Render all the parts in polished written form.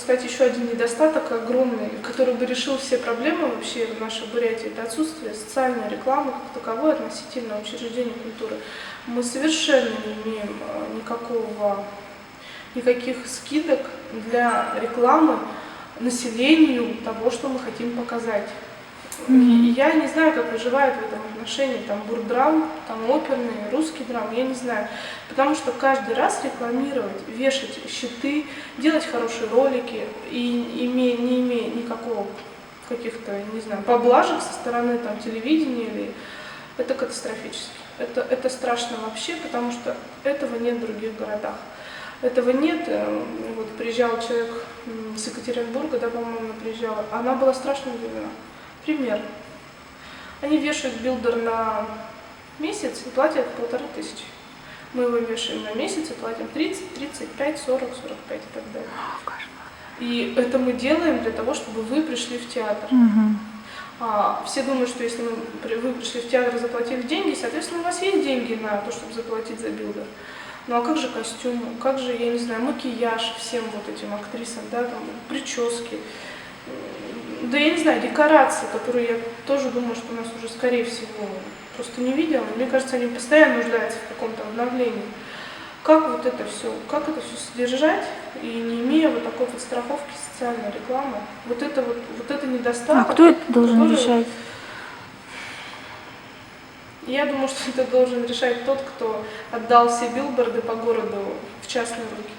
кстати, еще один недостаток огромный, который бы решил все проблемы вообще в нашей Бурятии, это отсутствие социальной рекламы как таковой относительно учреждений культуры. Мы совершенно не имеем никаких скидок для рекламы населению того, что мы хотим показать. И я не знаю, как выживают в этом отношении там бурдрам, там оперный, русский драм, я не знаю. Потому что каждый раз рекламировать, вешать щиты, делать хорошие ролики, и не имея никакого каких-то, не знаю, поблажек со стороны там телевидения, это катастрофически. Это страшно вообще, потому что этого нет в других городах. Этого нет. Вот приезжал человек с Екатеринбурга, да, по-моему, приезжала, она была страшно удивлена. Пример. Они вешают билдер на месяц и платят 1500. Мы его вешаем на месяц и платим 30, 35, 40, 45 и так далее. И это мы делаем для того, чтобы вы пришли в театр. Все думают, что если вы пришли в театр и заплатили деньги, соответственно, у вас есть деньги на то, чтобы заплатить за билдер. Ну а как же костюмы, как же, я не знаю, макияж всем вот этим актрисам, да, там, прически. Да я не знаю, декорации, которые я тоже думаю, что у нас уже, скорее всего, просто не видела. Мне кажется, они постоянно нуждаются в каком-то обновлении. Как это все содержать, и не имея вот такой вот страховки социальной рекламы, вот это недостаток. А кто это должен решать? Я думаю, что это должен решать тот, кто отдал все билборды по городу в частные руки.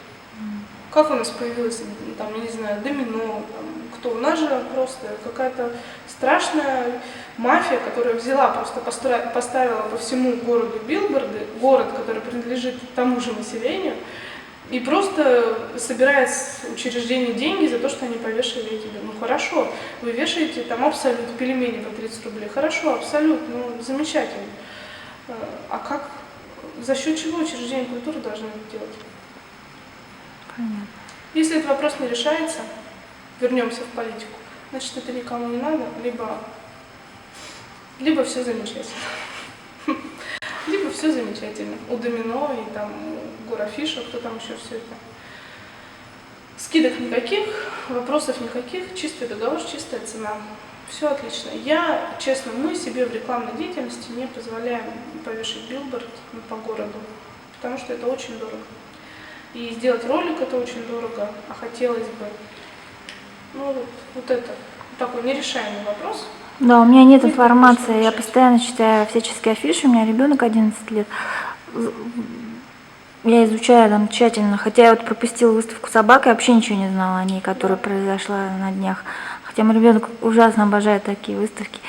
Как у нас появилось, там, я не знаю, домино, там, кто? У нас же просто какая-то страшная мафия, которая взяла, просто поставила по всему городу билборды, город, который принадлежит тому же населению, и просто собирает с учреждений деньги за то, что они повешали эти билборды. Ну хорошо, вы вешаете там абсолют, пельмени по 30 рублей, хорошо, абсолют, ну замечательно. А как, за счет чего учреждения культуры должны это делать? Понятно. Если этот вопрос не решается, вернемся в политику, значит, это никому не надо, либо все замечательно. Либо все замечательно. У домино и там у Горафиша, кто там еще все это. Скидок никаких, вопросов никаких, чистый договор, чистая цена. Все отлично. Мы себе в рекламной деятельности не позволяем повешать билборд по городу, потому что это очень дорого. И сделать ролик это очень дорого, а хотелось бы, это такой нерешаемый вопрос. Да, у меня нет информации, я постоянно читаю всяческие афиши, у меня ребенок 11 лет. Я изучаю там тщательно, хотя я вот пропустила выставку собак, я вообще ничего не знала о ней, которая произошла на днях. Хотя мой ребенок ужасно обожает такие выставки.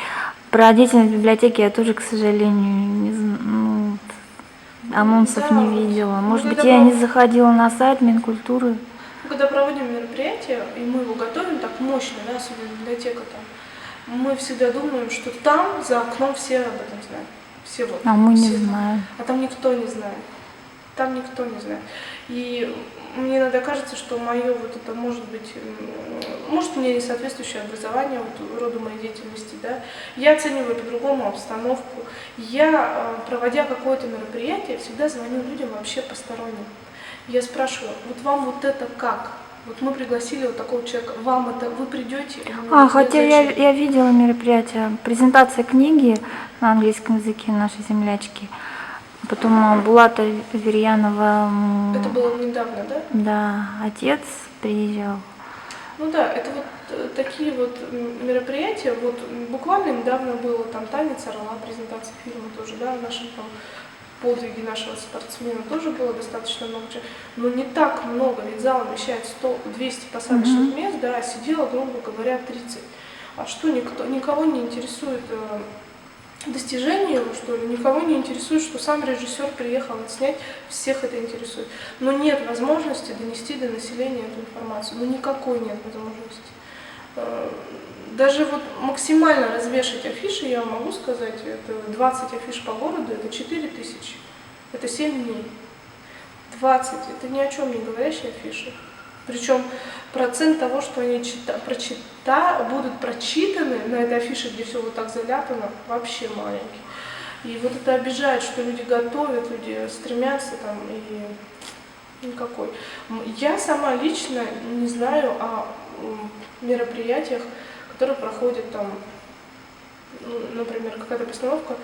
Про деятельность библиотеки я тоже, к сожалению, не знаю. Анонсов не видела. Может быть, я не заходила на сайт Минкультуры. Когда проводим мероприятие, и мы его готовим так мощно, да, особенно библиотека там, мы всегда думаем, что там за окном все об этом знают. Все вот. А мы не все знаем. А там никто не знает. Там никто не знает. И мне иногда кажется, что мое вот это может быть, может, у меня не соответствующее образование роду моей деятельности, да. Я оцениваю по-другому обстановку. Я, проводя какое-то мероприятие, всегда звоню людям вообще посторонним. Я спрашиваю, вот вам вот это как? Вот мы пригласили вот такого человека, вам это, вы придете? Хотя я видела мероприятие, презентация книги на английском языке нашей землячки. Потом Булата Верьянова. Это было недавно, да? Да, отец приезжал. Ну да, это вот такие вот мероприятия, вот буквально недавно было там «Танец орла», презентация фильма тоже, да, в нашем там подвиге нашего спортсмена тоже было достаточно много, но не так много, ведь зал вмещает 100-200 посадочных мест, да, а сидело, грубо говоря, 30. А что, никого не интересует достижение его, что ли, никого не интересует, что сам режиссер приехал отснять, всех это интересует. Но нет возможности донести до населения эту информацию, никакой нет возможности. Даже вот максимально развешать афиши, я могу сказать, это 20 афиш по городу, это 4000, это 7 дней. 20, это ни о чем не говорящие афиши. Причем процент того, что они будут прочитаны на этой афише, где все вот так заляпано, вообще маленький. И вот это обижает, что люди готовят, люди стремятся там, и Никакой. Я сама лично не знаю о мероприятиях, которые проходят там, ну, например, какая-то постановка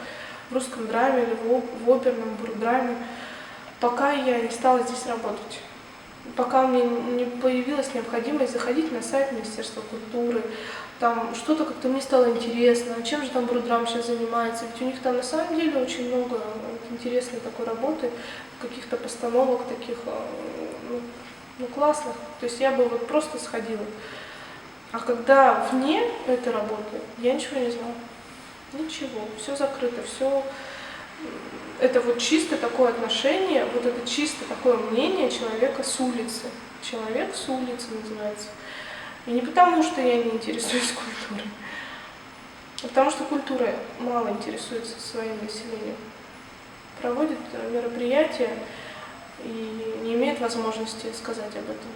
в русском драме или в оперном бурдраме, пока я не стала здесь работать. Пока у меня не появилась необходимость заходить на сайт Министерства культуры, там что-то как-то мне стало интересно, чем же там Бурдрам сейчас занимается, ведь у них там на самом деле очень много интересной такой работы, каких-то постановок таких, ну, классных, то есть я бы вот просто сходила. А когда вне этой работы, я ничего не знала, ничего, все закрыто, все. Это вот чисто такое отношение, вот это чисто такое мнение человека с улицы. Человек с улицы называется. И не потому, что я не интересуюсь культурой, а потому что культура мало интересуется своим населением. Проводит мероприятия и не имеет возможности сказать об этом.